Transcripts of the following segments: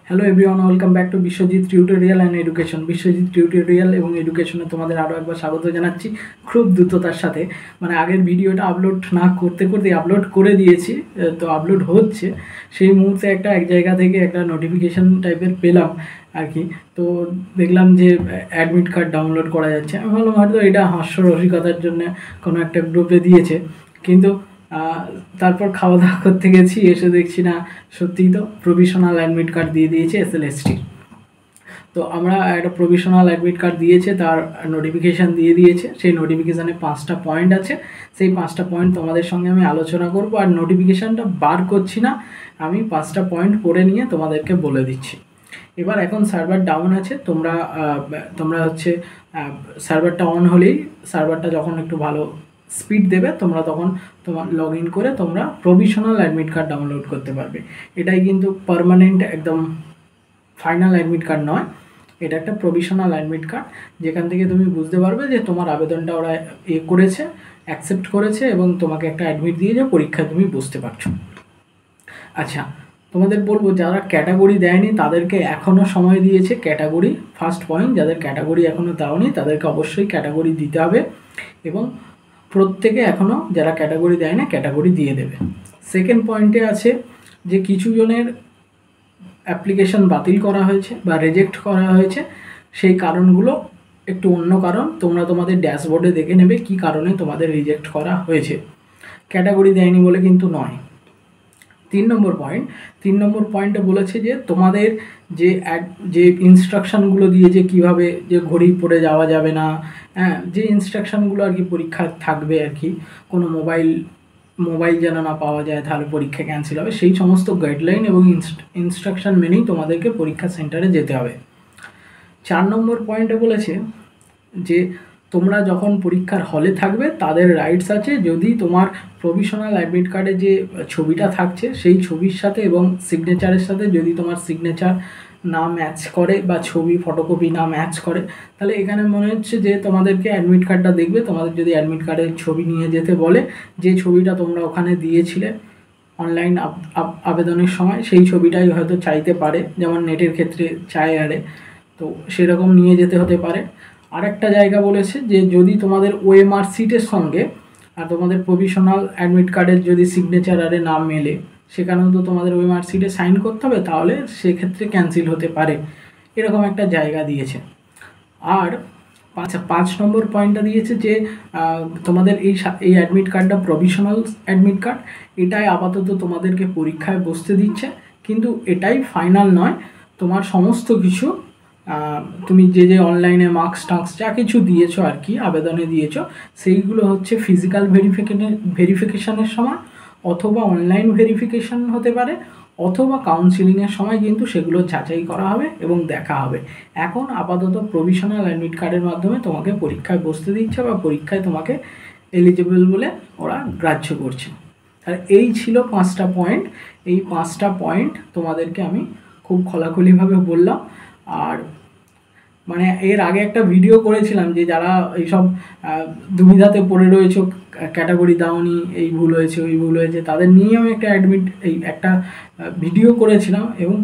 Hello everyone, welcome back to Biswajit tutorial and education. Biswajit tutorial এবং এডুকেশনে তোমাদের আরও একবার স্বাগত জানাচ্ছি খুব দ্রুততার সাথে। মানে আগের ভিডিওটা আপলোড না করতে করতে আপলোড করে দিয়েছি, তো আপলোড হচ্ছে। সেই মুহূর্তে এক জায়গা থেকে একটা নোটিফিকেশান টাইপের পেলাম আর কি। তো দেখলাম যে অ্যাডমিট কার্ড ডাউনলোড করা যাচ্ছে। আমি ভাবলাম হয়তো এটা হাস্যরসিকতার জন্য কোনো একটা গ্রুপে দিয়েছে, কিন্তু তারপর খাওয়া দাওয়া করতে গেছি, এসে দেখছি না সত্যিই তো প্রভিশনাল অ্যাডমিট কার্ড দিয়ে দিয়েছে SLST। তো আমরা একটা প্রভিশনাল অ্যাডমিট কার্ড দিয়েছে, তার নোটিফিকেশান দিয়ে দিয়েছে। সেই নোটিফিকেশানে 5টা পয়েন্ট আছে, সেই 5টা পয়েন্ট তোমাদের সঙ্গে আমি আলোচনা করব। আর নোটিফিকেশানটা বার করছি না, আমি 5টা পয়েন্ট পড়ে নিয়ে তোমাদেরকে বলে দিচ্ছি। এবার এখন সার্ভার ডাউন আছে, তোমরা হচ্ছে সার্ভারটা অন হলেই, সার্ভারটা যখন একটু ভালো স্পিড দেবে তোমরা তখন তোমার লগ ইন করে তোমরা প্রভিশনাল অ্যাডমিট কার্ড ডাউনলোড করতে পারবে। এটাই কিন্তু পার্মানেন্ট একদম ফাইনাল অ্যাডমিট কার্ড নয়, এটা একটা প্রভিশনাল অ্যাডমিট কার্ড, যেখান থেকে তুমি বুঝতে পারবে যে তোমার আবেদনটা ওরা করেছে, অ্যাকসেপ্ট করেছে এবং তোমাকে একটা অ্যাডমিট দিয়ে যে পরীক্ষায় তুমি বসতে পারছো। আচ্ছা, তোমাদের বলবো যারা ক্যাটাগরি দেয়নি তাদেরকে এখনও সময় দিয়েছে। ক্যাটাগরি ফার্স্ট পয়েন্ট, যাদের ক্যাটাগরি এখনও দাওনি তাদেরকে অবশ্যই ক্যাটাগরি দিতে হবে, এবং প্রত্যেকে এখনও যারা ক্যাটাগরি দেয় না ক্যাটাগরি দিয়ে দেবে। সেকেন্ড পয়েন্টে আছে যে কিছু জনের অ্যাপ্লিকেশন বাতিল করা হয়েছে বা রিজেক্ট করা হয়েছে, সেই কারণগুলো একটু অন্য কারণ, তোমরা তোমাদের ড্যাশবোর্ডে দেখে নেবে কি কারণে তোমাদের রিজেক্ট করা হয়েছে, ক্যাটাগরি দেয়নি বলে কিন্তু নয়। 3 নম্বর পয়েন্টে বলেছে যে তোমাদের যে ইনস্ট্রাকশানগুলো দিয়ে যে কীভাবে যে ঘড়ি পরে যাওয়া যাবে না, হ্যাঁ, যে ইনস্ট্রাকশানগুলো আর কি পরীক্ষায় থাকবে আর কি, কোনো মোবাইল যেন না পাওয়া যায় তাহলে পরীক্ষা ক্যান্সেল হবে, সেই সমস্ত গাইডলাইন এবং ইনস্ট্রাকশান মেনেই তোমাদেরকে পরীক্ষা সেন্টারে যেতে হবে। 4 নম্বর পয়েন্টে বলেছে যে তোমরা যখন পরীক্ষার হলে থাকবে তাদের রাইটস আছে, যদি তোমার প্রভিশনাল অ্যাডমিট কার্ডে যে ছবিটা থাকছে সেই ছবির সাথে এবং সিগনেচারের সাথে যদি তোমার সিগনেচার না ম্যাচ করে বা ছবি ফটোকপি না ম্যাচ করে, তাহলে এখানে মনে হচ্ছে যে তোমাদেরকে অ্যাডমিট কার্ডটা দেখবে। তোমাদের যদি অ্যাডমিট কার্ডের ছবি নিয়ে যেতে বলে, যে ছবিটা তোমরা ওখানে দিয়েছিলে অনলাইন আবেদনের সময়, সেই ছবিটাই হয়তো চাইতে পারে, যেমন নেটের ক্ষেত্রে চায় আরে, তো সেরকম নিয়ে যেতে হতে পারে। আরেকটা জায়গা বলেছে যে যদি তোমাদের OMR সিটের সঙ্গে আর তোমাদের প্রভিশনাল অ্যাডমিট কার্ডের যদি সিগনেচার আরে নাম মেলে, সেখানেও তো তোমাদের OMR সিটে সাইন করতে হবে, তাহলে সেক্ষেত্রে ক্যান্সেল হতে পারে, এরকম একটা জায়গা দিয়েছে। আর 5 নম্বর পয়েন্টটা দিয়েছে যে তোমাদের এই অ্যাডমিট কার্ডটা প্রভিশনাল অ্যাডমিট কার্ড, এটাই আপাতত তোমাদেরকে পরীক্ষায় বসতে দিচ্ছে, কিন্তু এটাই ফাইনাল নয়। তোমার সমস্ত কিছু তুমি যে অনলাইনে মার্কস টার্কস যা কিছু দিয়েছো আর কি, আবেদনে দিয়েছো, সেইগুলো হচ্ছে ফিজিক্যাল ভেরিফিকেশানের সময় অথবা অনলাইন ভেরিফিকেশান হতে পারে, অথবা কাউন্সিলিংয়ের সময় কিন্তু সেগুলো যাচাই করা হবে এবং দেখা হবে। এখন আপাতত প্রভিশনাল অ্যাডমিট কার্ডের মাধ্যমে তোমাকে পরীক্ষায় বসতে দিচ্ছে বা পরীক্ষায় তোমাকে এলিজিবল বলে ওরা গ্রাহ্য করছে। আর এই ছিল 5টা পয়েন্ট। এই 5টা পয়েন্ট তোমাদেরকে আমি খুব খোলাখুলিভাবে বললাম। আর মানে এর আগে একটা ভিডিও করেছিলাম যে যারা এইসব দুবিধাতে পড়ে রয়েছে, ক্যাটাগরি দাওনি, এই ভুল হয়েছে ওই ভুল হয়েছে, তাদের নিয়ে আমি একটা ভিডিও করেছিলাম, এবং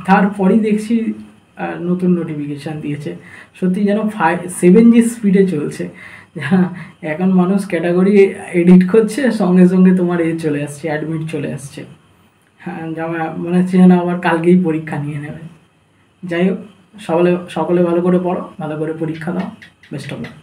তারপরই দেখছি নতুন নোটিফিকেশান দিয়েছে। সত্যি যেন 7G স্পিডে চলছে। এখন মানুষ ক্যাটাগরি এডিট করছে, সঙ্গে সঙ্গে তোমার চলে আসছে, অ্যাডমিট চলে আসছে। হ্যাঁ, মনে হচ্ছে যেন আবার কালকেই পরীক্ষা নিয়ে নেবে। যাই হোক, সকলে ভালো করে পড়ো, ভালো করে পরীক্ষা দাও, বেস্ট অফ লাক।